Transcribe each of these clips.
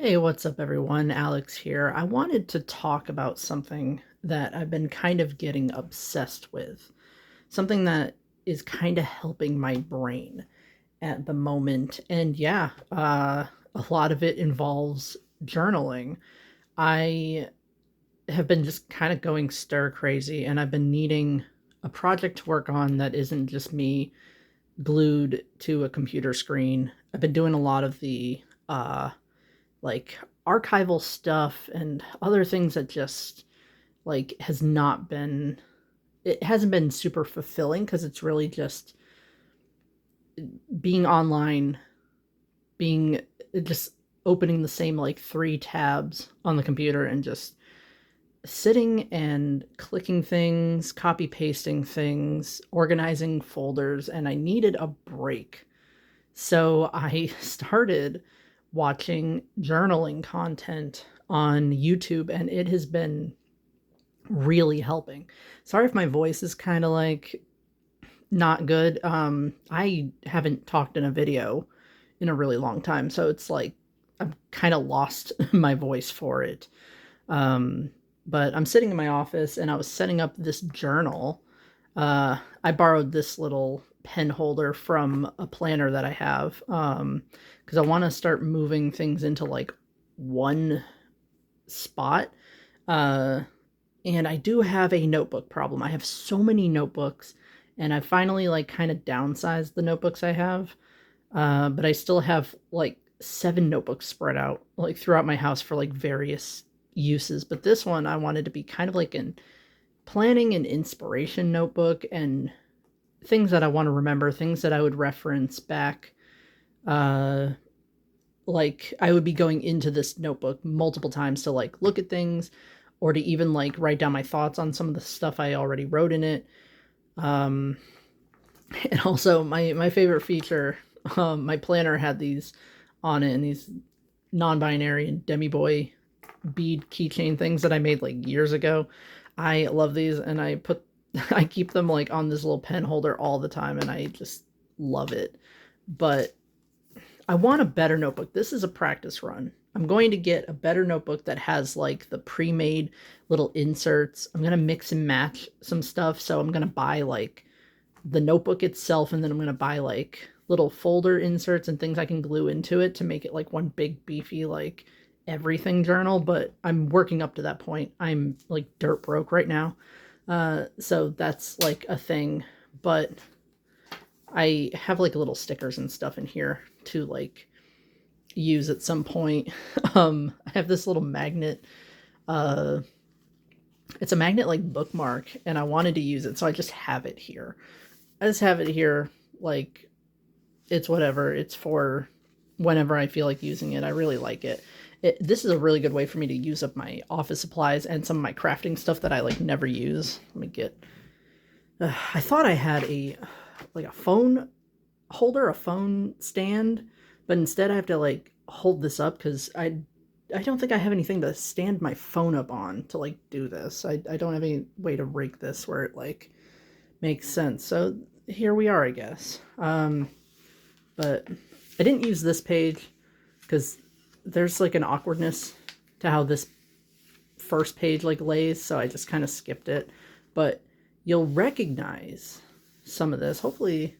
Hey, what's up, everyone? Alex here. I wanted to talk about something that I've been kind of getting obsessed with, something that is kind of helping my brain at the moment. And yeah, a lot of it involves journaling. I have been just kind of going stir crazy, and I've been needing a project to work on that isn't just me glued to a computer screen. I've been doing a lot of the like archival stuff and other things that just like has not been it hasn't been super fulfilling because it's really just being online, being just opening the same like three tabs on the computer and just sitting and clicking things, copy pasting things, organizing folders, and I needed a break. So I started watching journaling content on YouTube, and it has been really helping. Sorry if my voice is kind of like not good. I haven't talked in a video in a really long time, so it's like I've kind of lost my voice for it. Um, but I'm sitting in my office and I was setting up this journal. I borrowed this little pen holder from a planner that I have because I want to start moving things into like one spot. Uh, and I do have a notebook problem. I have so many notebooks, and I finally like kind of downsized the notebooks I have. But I still have like seven notebooks spread out like throughout my house for like various uses. But this one I wanted to be kind of like an planning and inspiration notebook and things that I want to remember, things that I would reference back. Uh, like I would be going into this notebook multiple times to like look at things or to even like write down my thoughts on some of the stuff I already wrote in it. Um, and also my favorite feature, my planner had these on it and these non-binary and demi boy bead keychain things that I made like years ago. I love these and I put I keep them like on this little pen holder all the time and I just love it. But I want a better notebook. This is a practice run. I'm going to get a better notebook that has like the pre-made little inserts. I'm going to mix and match some stuff. So I'm going to buy like the notebook itself and then I'm going to buy like little folder inserts and things I can glue into it to make it like one big beefy like everything journal, but I'm working up to that point. I'm like dirt broke right now. So that's like a thing, but I have like little stickers and stuff in here to like use at some point. I have this little magnet. Uh, it's a magnet like bookmark, and I wanted to use it, so I just have it here. I just have it here, like it's whatever. It's for whenever I feel like using it. I really like it. This is a really good way for me to use up my office supplies and some of my crafting stuff that I like never use. Let me get. I thought I had a like a phone holder, a phone stand, but instead I have to like hold this up because I don't think I have anything to stand my phone up on to like do this. I don't have any way to rig this where it like makes sense. So here we are, I guess. But I didn't use this page because there's like an awkwardness to how this first page like lays, so I just kind of skipped it. But you'll recognize some of this. Hopefully,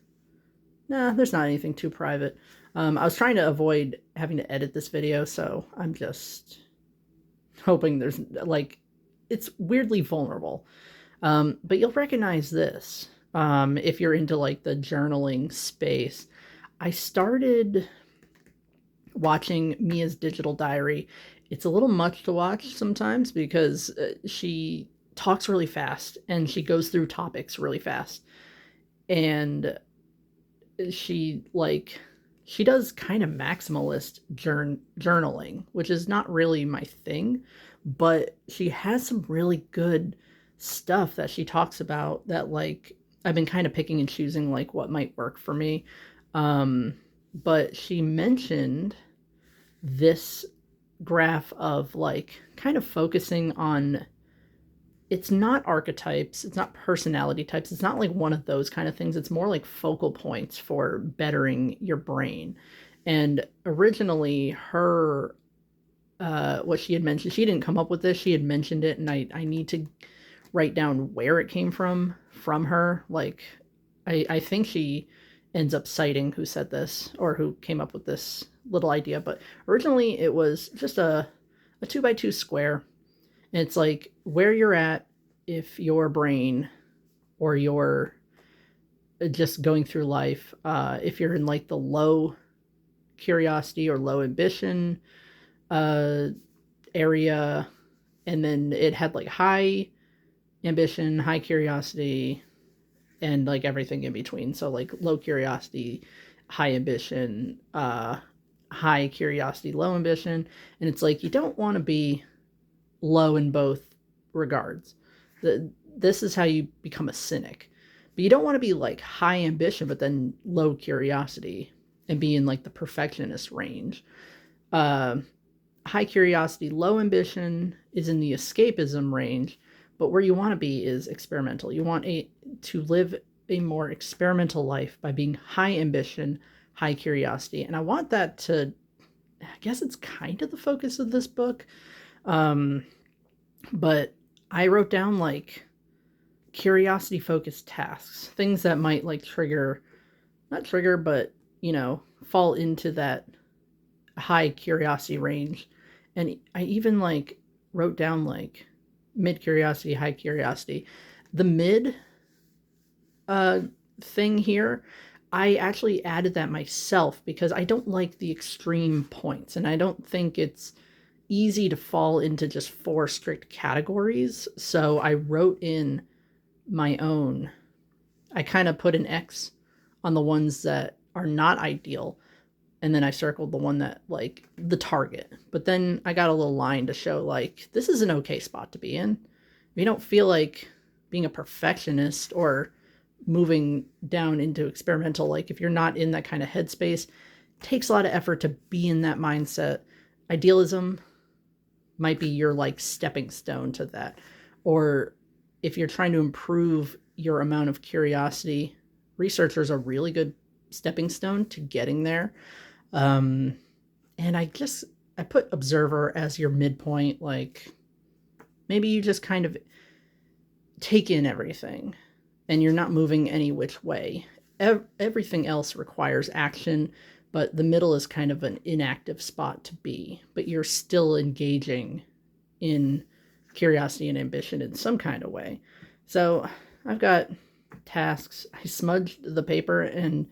nah, there's not anything too private. I was trying to avoid having to edit this video, so I'm just hoping there's like it's weirdly vulnerable. But you'll recognize this if you're into like the journaling space. I started watching Mia's Digital Diary. It's a little much to watch sometimes because she talks really fast and she goes through topics really fast. And she like she does kind of maximalist journaling, which is not really my thing, but she has some really good stuff that she talks about that like I've been kind of picking and choosing like what might work for me. But she mentioned this graph of like kind of focusing on it's not archetypes, it's not personality types, it's not like one of those kind of things. It's more like focal points for bettering your brain. And originally, her what she had mentioned. She didn't come up with this. She had mentioned it, and I need to write down where it came from her. Like, I think she ends up citing who said this or who came up with this little idea. But originally, it was just a 2x2 square, and it's like where you're at if your brain or your just going through life, if you're in like the low curiosity or low ambition uh, area, and then it had like high ambition, high curiosity, and like everything in between. So like low curiosity, high ambition, high curiosity, low ambition, and it's like you don't want to be low in both regards. This is how you become a cynic. But you don't want to be like high ambition, but then low curiosity and be in like the perfectionist range. Uh, High curiosity, low ambition is in the escapism range, but where you want to be is experimental. You want to live a more experimental life by being high ambition, high curiosity. And I want that to, I guess it's kind of the focus of this book. But I wrote down like curiosity focused tasks, things that might like not trigger, but fall into that high curiosity range. And I even like wrote down like mid curiosity, high curiosity. The mid thing here, I actually added that myself because I don't like the extreme points, and I don't think it's easy to fall into just 4 strict categories. So I wrote in my own. I kind of put an X on the ones that are not ideal, and then I circled the one that like the target. But then I got a little line to show like this is an okay spot to be in. If you don't feel like being a perfectionist or moving down into experimental, like if you're not in that kind of headspace, it takes a lot of effort to be in that mindset. Idealism might be your like stepping stone to that. Or if you're trying to improve your amount of curiosity, research is a really good stepping stone to getting there. And I put observer as your midpoint. Like maybe you just kind of take in everything and you're not moving any which way. Everything else requires action, but the middle is kind of an inactive spot to be, but you're still engaging in curiosity and ambition in some kind of way. So I've got tasks. I smudged the paper and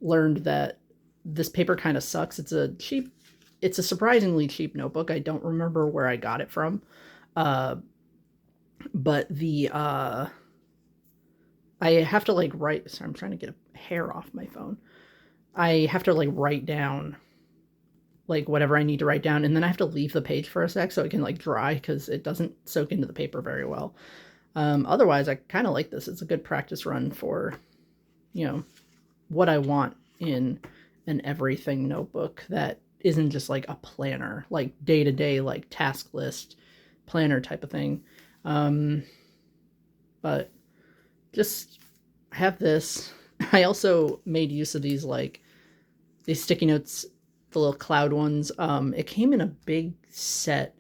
learned that this paper kind of sucks. It's a surprisingly cheap notebook. I don't remember where I got it from. But I have to like write. Sorry, I'm trying to get a hair off my phone. I have to like write down like whatever I need to write down, and then I have to leave the page for a sec so it can like dry because it doesn't soak into the paper very well. Otherwise, I kind of like this. It's a good practice run for, what I want in an everything notebook that isn't just like a planner, like day to day, like task list planner type of thing. But just have this. I also made use of these sticky notes, the little cloud ones. It came in a big set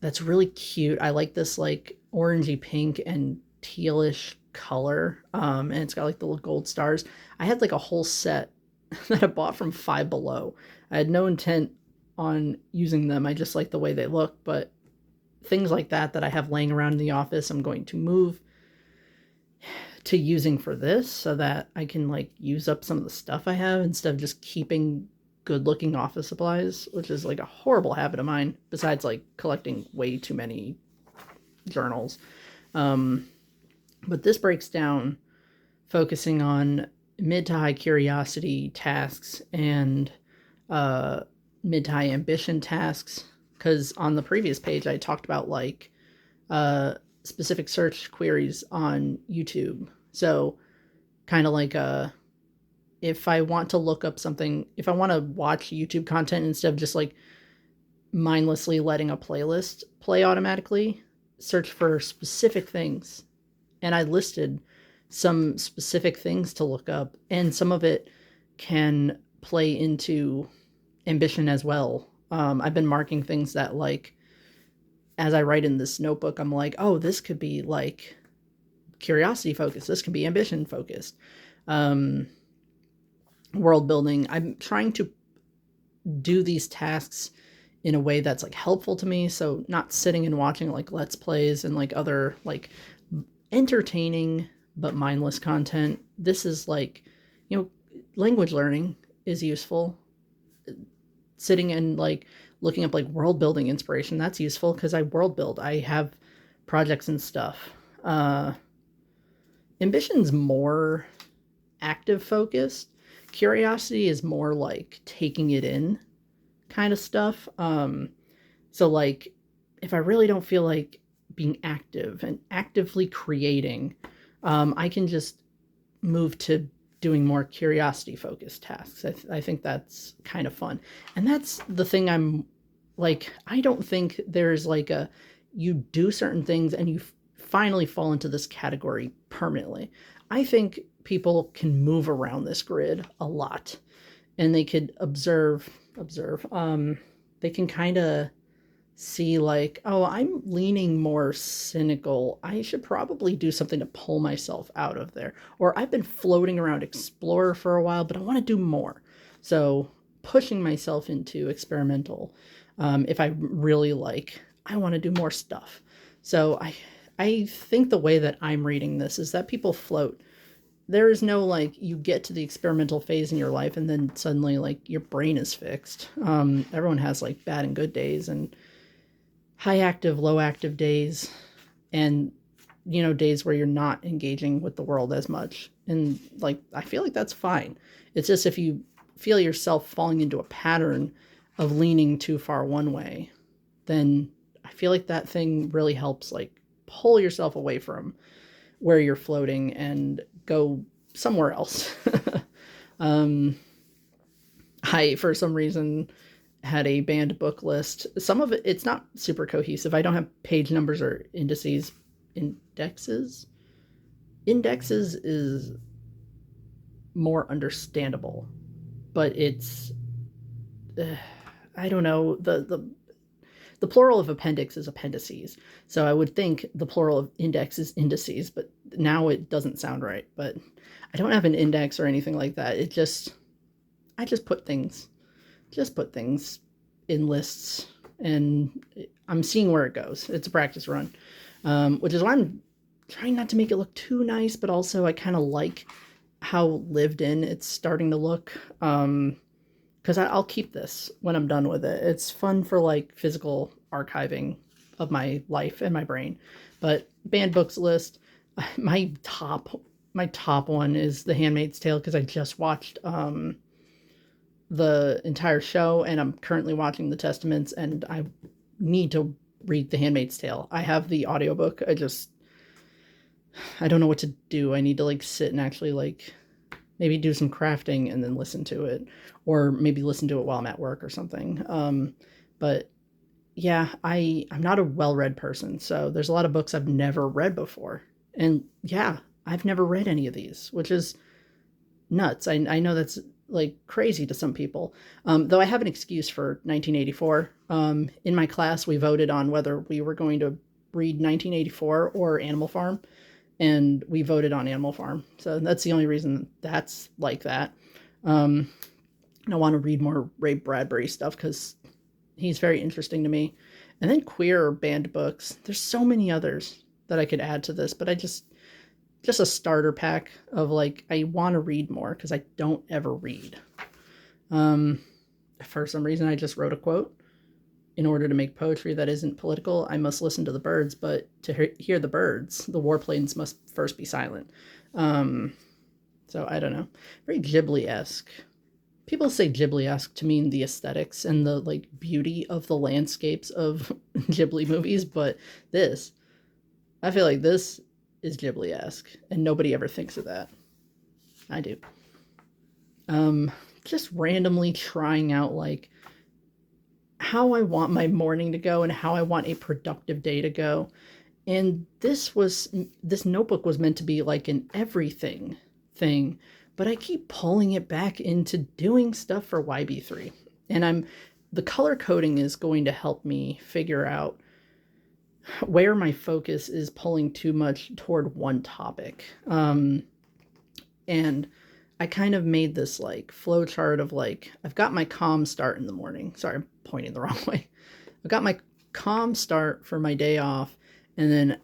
that's really cute. I like this like orangey pink and tealish color. And it's got like the little gold stars. I had like a whole set that I bought from Five Below. I had no intent on using them. I just like the way they look, but things like that I have laying around in the office, I'm going to move to using for this so that I can like use up some of the stuff I have instead of just keeping good looking office supplies, which is like a horrible habit of mine besides like collecting way too many journals. But this breaks down focusing on mid to high curiosity tasks and mid to high ambition tasks. Because on the previous page, I talked about like specific search queries on YouTube. So kind of like if I want to look up something, if I want to watch YouTube content instead of just like mindlessly letting a playlist play automatically, search for specific things. And I listed some specific things to look up, and some of it can play into ambition as well. I've been marking things that, like, as I write in this notebook, I'm like, oh, this could be like curiosity focused. This can be ambition focused. World building. I'm trying to do these tasks in a way that's like helpful to me. So not sitting and watching like let's plays and like other like entertaining but mindless content. This is like, language learning is useful. Sitting and like looking up like world building inspiration, that's useful because I world build. I have projects and stuff. Ambition's more active focused. Curiosity is more like taking it in kind of stuff. So like if I really don't feel like being active and actively creating, I can just move to doing more curiosity focused tasks. I think that's kind of fun. And that's the thing I'm like, I don't think there's like you do certain things and you finally fall into this category permanently. I think people can move around this grid a lot and they could observe. They can kind of see like, oh, I'm leaning more cynical. I should probably do something to pull myself out of there. Or I've been floating around Explorer for a while, but I want to do more. So pushing myself into experimental. If I really like, I want to do more stuff. So I think the way that I'm reading this is that people float. There is no like you get to the experimental phase in your life and then suddenly like your brain is fixed. Everyone has like bad and good days and high active, low active days, and days where you're not engaging with the world as much. And like I feel like that's fine. It's just if you feel yourself falling into a pattern of leaning too far one way, then I feel like that thing really helps like pull yourself away from where you're floating and go somewhere else. I, for some reason, had a banned book list. Some of it, it's not super cohesive. I don't have page numbers or indices. Indexes is more understandable, but it's, I don't know, the plural of appendix is appendices. So I would think the plural of index is indices, but now it doesn't sound right. But I don't have an index or anything like that. I just put things in lists and I'm seeing where it goes. It's a practice run, which is why I'm trying not to make it look too nice, but also I kind of like how lived in it's starting to look. Because I'll keep this when I'm done with it. It's fun for like physical archiving of my life and my brain. But banned books list, my top one is The Handmaid's Tale because I just watched the entire show and I'm currently watching The Testaments and I need to read The Handmaid's Tale. I have the audiobook. I don't know what to do. I need to like sit and actually like maybe do some crafting and then listen to it, or maybe listen to it while I'm at work or something. But yeah, I'm not a well-read person, so there's a lot of books I've never read before. And yeah, I've never read any of these, which is nuts. I know that's like crazy to some people. Though I have an excuse for 1984. In my class, we voted on whether we were going to read 1984 or Animal Farm. And we voted on Animal Farm. So that's the only reason that's like that. I want to read more Ray Bradbury stuff because he's very interesting to me. And then queer banned books. There's so many others that I could add to this, but I just a starter pack of like, I want to read more because I don't ever read. For some reason, I just wrote a quote. In order to make poetry that isn't political, I must listen to the birds, but to hear the birds, the warplanes must first be silent. So I don't know. Very Ghibli-esque. People say Ghibli-esque to mean the aesthetics and the like beauty of the landscapes of Ghibli movies, but I feel like this is Ghibli-esque, and nobody ever thinks of that. I do. Just randomly trying out like how I want my morning to go and how I want a productive day to go. And this notebook was meant to be like an everything thing, but I keep pulling it back into doing stuff for YB3. And I'm the color coding is going to help me figure out where my focus is pulling too much toward one topic. And I kind of made this like flow chart of like, I've got my calm start in the morning. Sorry, I'm pointing the wrong way. I've got my calm start for my day off, and then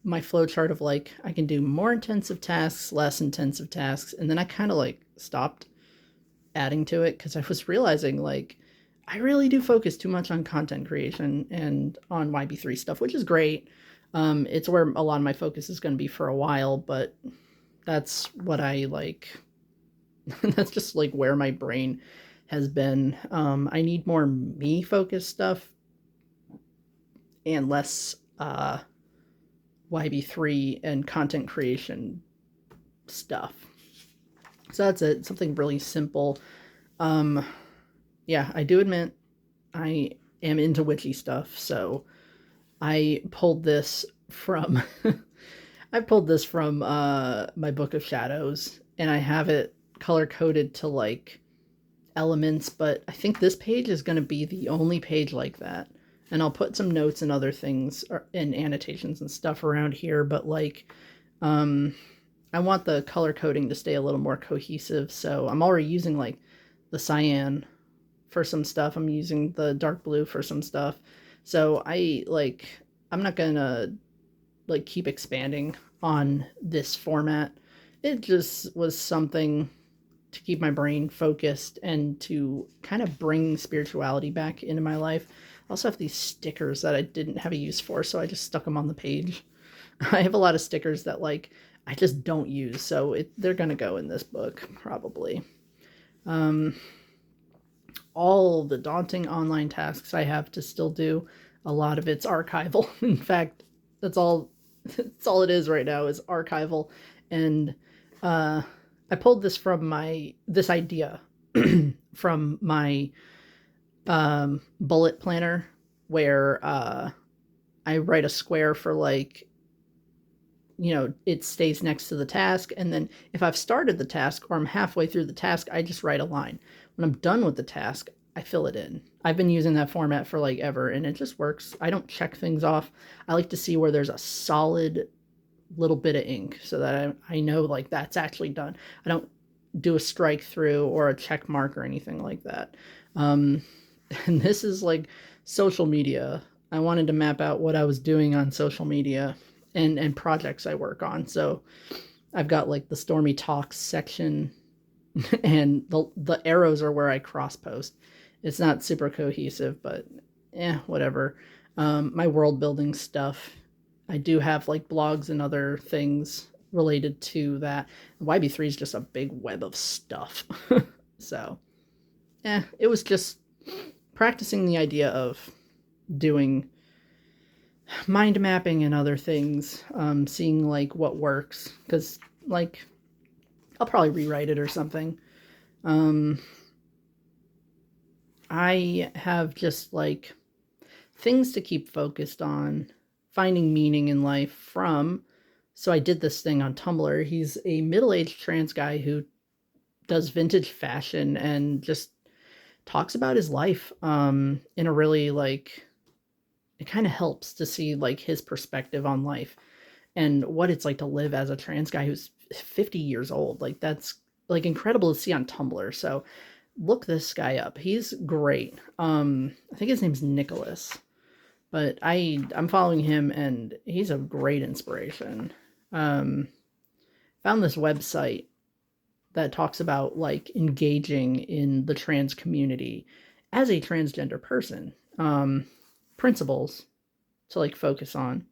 my flow chart of like, I can do more intensive tasks, less intensive tasks. And then I kind of like stopped adding to it because I was realizing like, I really do focus too much on content creation and on YB3 stuff, which is great. It's where a lot of my focus is going to be for a while, but that's what I like. That's just like where my brain has been. I need more me focused stuff and less YB3 and content creation stuff. So that's it. Something really simple. Yeah, I do admit I am into witchy stuff, so I pulled this from I pulled this from my Book of Shadows, and I have it color coded to like elements, but I think this page is going to be the only page like that. And I'll put some notes and other things and annotations and stuff around here, but like I want the color coding to stay a little more cohesive, so I'm already using like the cyan for some stuff. I'm using the dark blue for some stuff. So I'm not gonna like keep expanding on this format. It just was something to keep my brain focused and to kind of bring spirituality back into my life. I also have these stickers that I didn't have a use for, so I just stuck them on the page. I have a lot of stickers that like I just don't use, so they're gonna go in this book probably. All the daunting online tasks I have to still do, a lot of it's archival. In fact, that's all it is right now is archival. And I pulled this from this idea from my bullet planner, where I write a square for like, it stays next to the task. And then if I've started the task or I'm halfway through the task, I just write a line. When I'm done with the task, I fill it in. I've been using that format for like ever, and it just works. I don't check things off. I like to see where there's a solid little bit of ink so that I know like that's actually done. I don't do a strike through or a check mark or anything like that. And this is like social media. I wanted to map out what I was doing on social media and projects I work on. So I've got like the Stormy Talks section, and the arrows are where I cross post. It's not super cohesive, but whatever. My world building stuff, I do have like blogs and other things related to that. YB3 is just a big web of stuff. So, it was just practicing the idea of doing mind mapping and other things, seeing like what works, because like I'll probably rewrite it or something. I have just like things to keep focused on, finding meaning in life from. So I did this thing on Tumblr. He's a middle-aged trans guy who does vintage fashion and just talks about his life in a really like, it kind of helps to see like his perspective on life and what it's like to live as a trans guy who's 50 years old. Like that's like incredible to see on Tumblr. So look this guy up. He's great. I think his name's Nicholas, but I'm following him and he's a great inspiration. Found this website that talks about like engaging in the trans community as a transgender person. Principles to like focus on.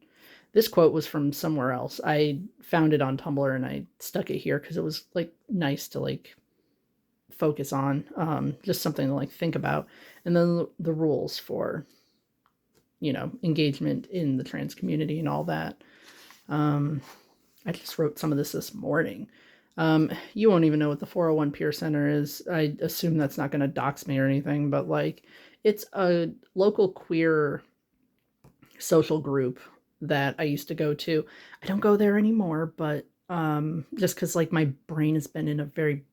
This quote was from somewhere else. I found it on Tumblr and I stuck it here because it was like nice to like focus on, just something to like think about. And then the rules for, engagement in the trans community and all that. I just wrote some of this morning. You won't even know what the 401 Peer Center is. I assume that's not going to dox me or anything, but like it's a local queer social group that I used to go to. I don't go there anymore, but just because like my brain has been in a very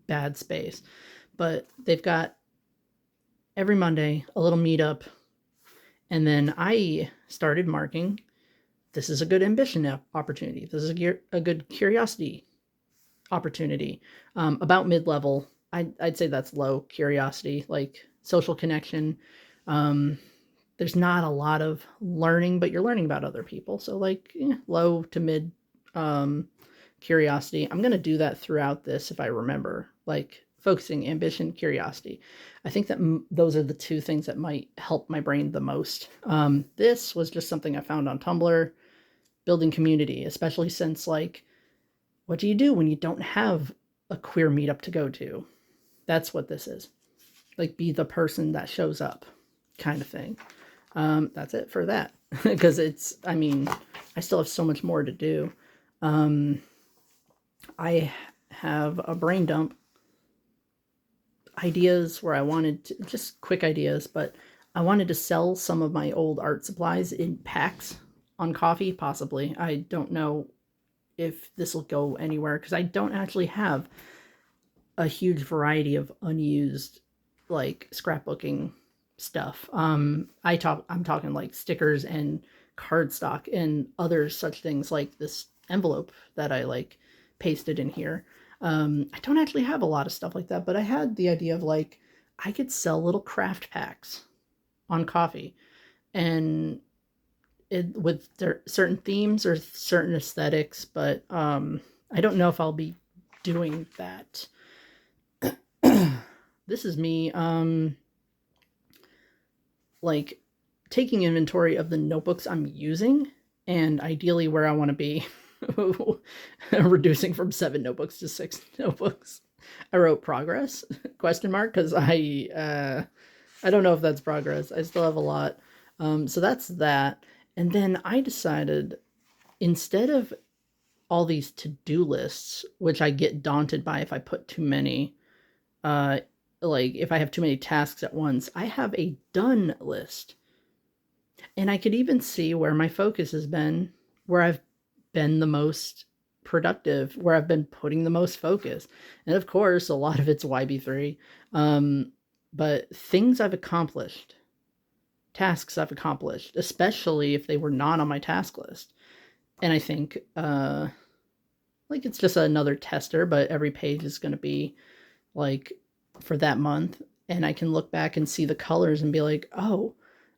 bad space. But they've got every Monday, a little meetup. And then I started marking, this is a good ambition opportunity. This is a good curiosity opportunity. About mid-level, I'd say that's low curiosity, like social connection. Um, there's not a lot of learning, but you're learning about other people. So like low to mid um, curiosity. I'm going to do that throughout this if I remember, like focusing, ambition, curiosity. I think that those are the two things that might help my brain the most. This was just something I found on Tumblr, building community, especially since like, what do you do when you don't have a queer meetup to go to? That's what this is. Like, be the person that shows up kind of thing. That's it for that. Because I mean, I still have so much more to do. I have a brain dump ideas where I wanted to, just quick ideas, but I wanted to sell some of my old art supplies in packs on Ko-fi, possibly. I don't know if this will go anywhere because I don't actually have a huge variety of unused like scrapbooking stuff. I'm talking like stickers and cardstock and other such things like this envelope that I like pasted in here. I don't actually have a lot of stuff like that, but I had the idea of like I could sell little craft packs on Ko-fi and with certain themes or certain aesthetics, but I don't know if I'll be doing that. This is me like taking inventory of the notebooks I'm using and ideally where I want to be. Reducing from 7 notebooks to 6 notebooks. I wrote progress question mark because I don't know if that's progress. I still have a lot. So that's that. And then I decided instead of all these to-do lists, which I get daunted by if I put too many, like if I have too many tasks at once, I have a done list. And I could even see where my focus has been, where I've been the most productive, where I've been putting the most focus. And of course, a lot of it's YB3. But things I've accomplished, tasks I've accomplished, especially if they were not on my task list. And I think, like it's just another tester, but every page is going to be like for that month. And I can look back and see the colors and be like, oh,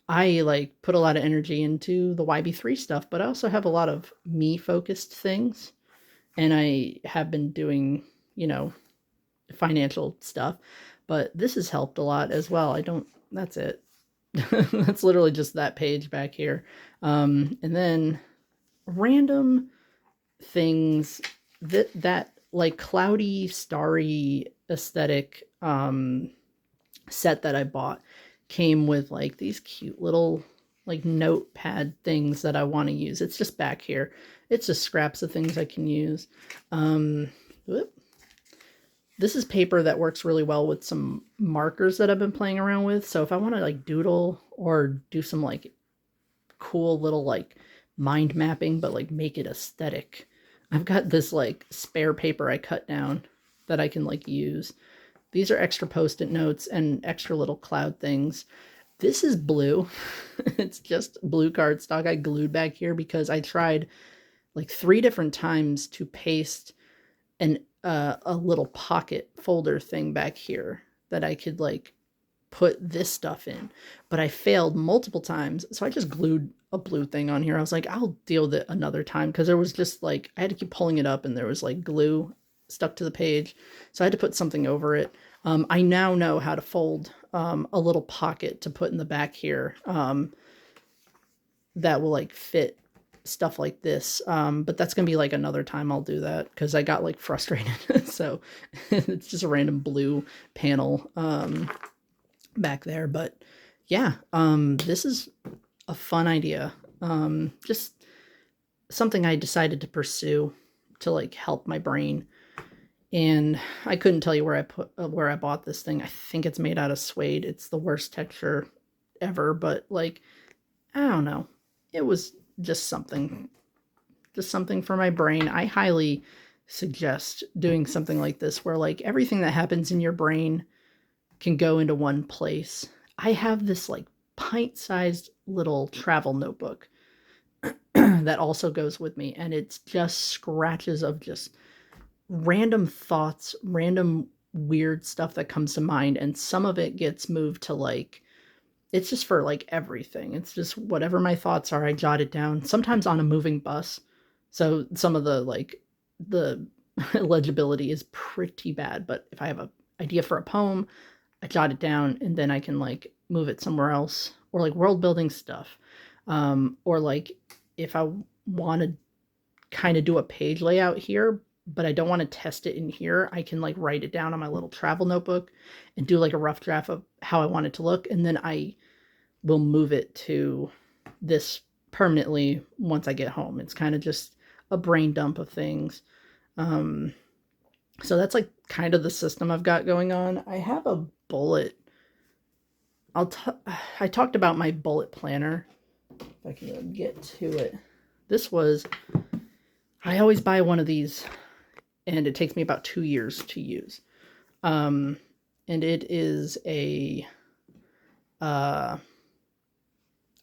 I like put a lot of energy into the YB3 stuff, but I also have a lot of me focused things. And I have been doing, financial stuff, but this has helped a lot as well. That's it. That's literally just that page back here. And then random things that like cloudy, starry aesthetic set that I bought came with like these cute little like notepad things that I want to use. It's just back here. It's just scraps of things I can use. This is paper that works really well with some markers that I've been playing around with. So if I want to like doodle or do some like cool little like mind mapping, but like make it aesthetic, I've got this like spare paper I cut down that I can like use. These are extra post-it notes and extra little cloud things. This is blue. It's just blue cardstock I glued back here because I tried like 3 different times to paste a little pocket folder thing back here that I could like put this stuff in, but I failed multiple times. So I just glued a blue thing on here. I was like, I'll deal with it another time because there was just like, I had to keep pulling it up and there was like glue stuck to the page. So I had to put something over it. I now know how to fold a little pocket to put in the back here that will like fit stuff like this. But that's going to be like another time I'll do that because I got like frustrated. So it's just a random blue panel back there. But yeah, this is a fun idea. Just something I decided to pursue to like help my brain. And I couldn't tell you where I bought this thing. I think it's made out of suede. It's the worst texture ever, but like, I don't know. It was just something for my brain. I highly suggest doing something like this where like everything that happens in your brain can go into one place. I have this like pint-sized little travel notebook that also goes with me, and it's just scratches of just random thoughts, random weird stuff that comes to mind, and some of it gets moved to like it's just for like everything. It's just whatever my thoughts are, I jot it down. Sometimes on a moving bus. So some of the like the legibility is pretty bad, but if I have a idea for a poem, I jot it down and then I can like move it somewhere else or like world building stuff. Or like if I want to kind of do a page layout here, but I don't want to test it in here, I can like write it down on my little travel notebook and do like a rough draft of how I want it to look. And then I will move it to this permanently once I get home. It's kind of just a brain dump of things. Um, so that's like kind of the system I've got going on. I have a bullet. I talked about my bullet planner. If I can get to it. This was, I always buy one of these and it takes me about 2 years to use. And it is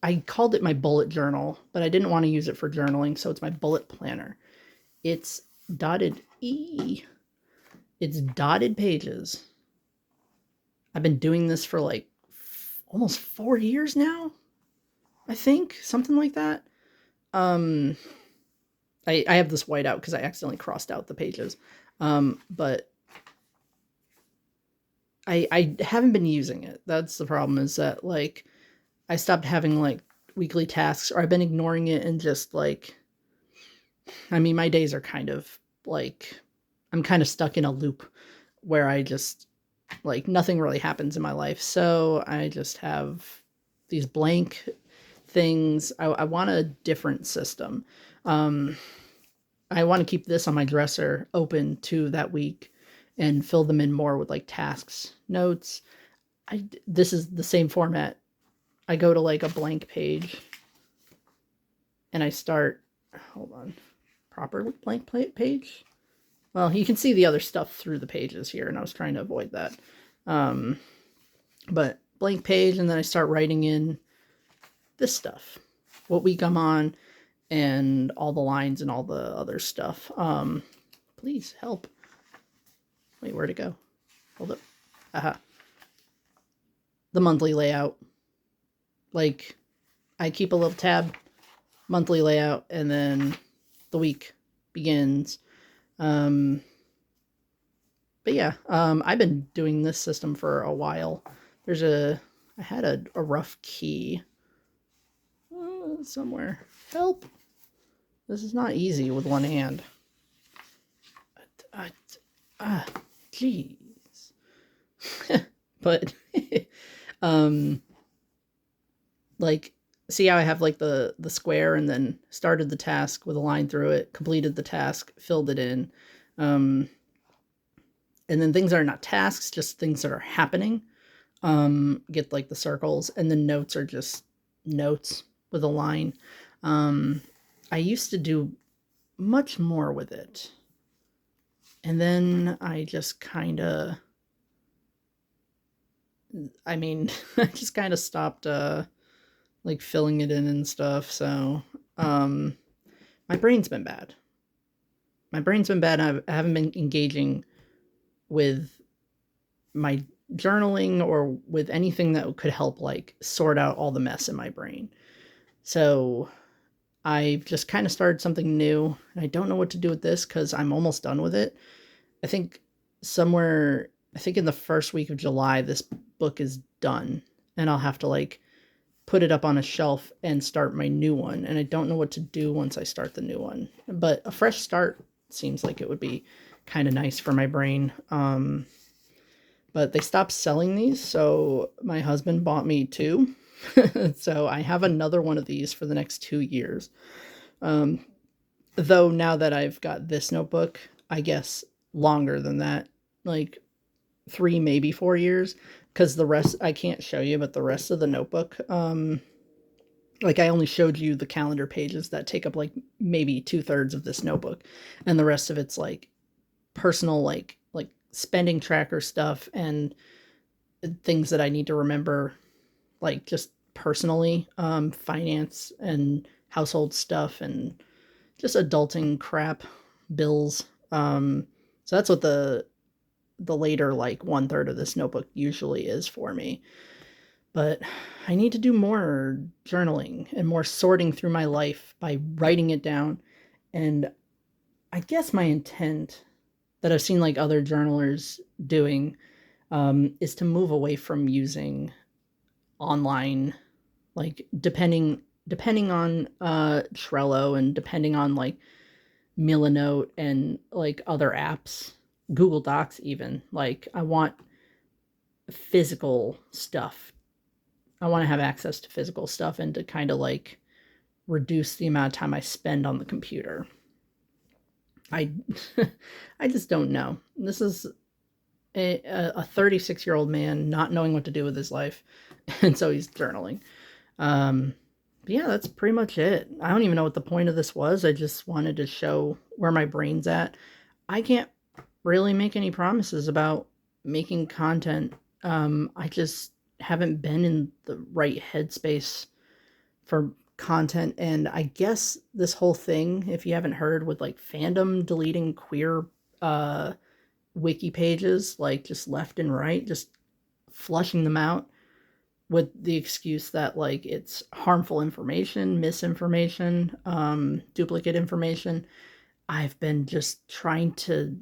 I called it my bullet journal, but I didn't want to use it for journaling, so it's my bullet planner. It's dotted It's dotted pages. I've been doing this for like almost 4 years now, I think, something like that. I have this white out because I accidentally crossed out the pages. But I haven't been using it. That's the problem, is that like I stopped having like weekly tasks, or I've been ignoring it and just like, I mean, my days are kind of like, I'm kind of stuck in a loop where I just like nothing really happens in my life. So I just have these blank things. I want a different system. I want to keep this on my dresser open to that week and fill them in more with like tasks, notes. This is the same format. I go to like a blank page and I start, hold on, proper blank page. Well, you can see the other stuff through the pages here, and I was trying to avoid that. But blank page, and then I start writing in this stuff, what week I'm on, and all the lines and all the other stuff. Please help. Wait, where'd it go? Hold up. Aha. The monthly layout. Like, I keep a little tab, monthly layout, and then the week begins. But yeah, I've been doing this system for a while. I had a rough key somewhere. Help! This is not easy with one hand. Jeez. But, like, see how I have like the square and then started the task with a line through it, completed the task, filled it in. And then things that are not tasks, just things that are happening, get like the circles, and then notes are just notes with a line. I used to do much more with it. And then I just kind of, I mean, I just kind of stopped, like filling it in and stuff. So, my brain's been bad. I haven't been engaging with my journaling or with anything that could help like sort out all the mess in my brain. So I've just kind of started something new, and I don't know what to do with this because I'm almost done with it. I think in the first week of July, this book is done, and I'll have to like put it up on a shelf and start my new one. And I don't know what to do once I start the new one, but a fresh start seems like it would be kind of nice for my brain. But they stopped selling these, so my husband bought me two. So I have another one of these for the next 2 years. Though now that I've got this notebook, I guess longer than that, like 3, maybe 4 years, because the rest I can't show you, but the rest of the notebook, like I only showed you the calendar pages that take up like maybe 2/3 of this notebook, and the rest of it's like personal, like spending tracker stuff and things that I need to remember like just personally, finance and household stuff and just adulting crap, bills. So that's what the later like one third of this notebook usually is for me. But I need to do more journaling and more sorting through my life by writing it down. And I guess my intent that I've seen like other journalers doing is to move away from using online, like depending on Trello and depending on like Milanote and like other apps, Google Docs even. Like I want physical stuff. I want to have access to physical stuff and to kind of like reduce the amount of time I spend on the computer. I I just don't know. This is a 36-year-old man not knowing what to do with his life, and so he's journaling. But yeah, that's pretty much it. I don't even know what the point of this was. I just wanted to show where my brain's at. I can't really make any promises about making content. I just haven't been in the right headspace for content. And I guess this whole thing, if you haven't heard, with like fandom deleting queer wiki pages, like just left and right, just flushing them out with the excuse that like it's harmful information, misinformation, duplicate information. I've been just trying to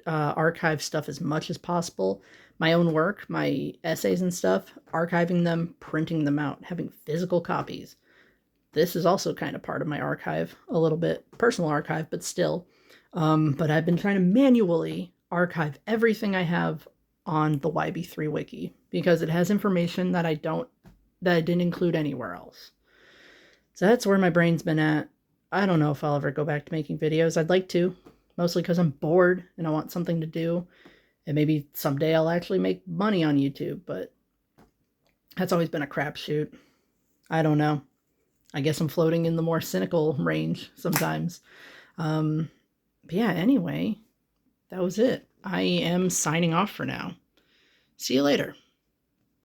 archive stuff as much as possible. My own work, my essays and stuff, archiving them, printing them out, having physical copies. This is also kind of part of my archive, a little bit personal archive, but still. But I've been trying to manually archive everything I have on the YB3 wiki because it has information that I didn't include anywhere else. So that's where my brain's been at. I don't know if I'll ever go back to making videos. I'd like to, mostly because I'm bored and I want something to do. And maybe someday I'll actually make money on YouTube, but that's always been a crapshoot. I don't know. I guess I'm floating in the more cynical range sometimes. But yeah, anyway, that was it. I am signing off for now. See you later.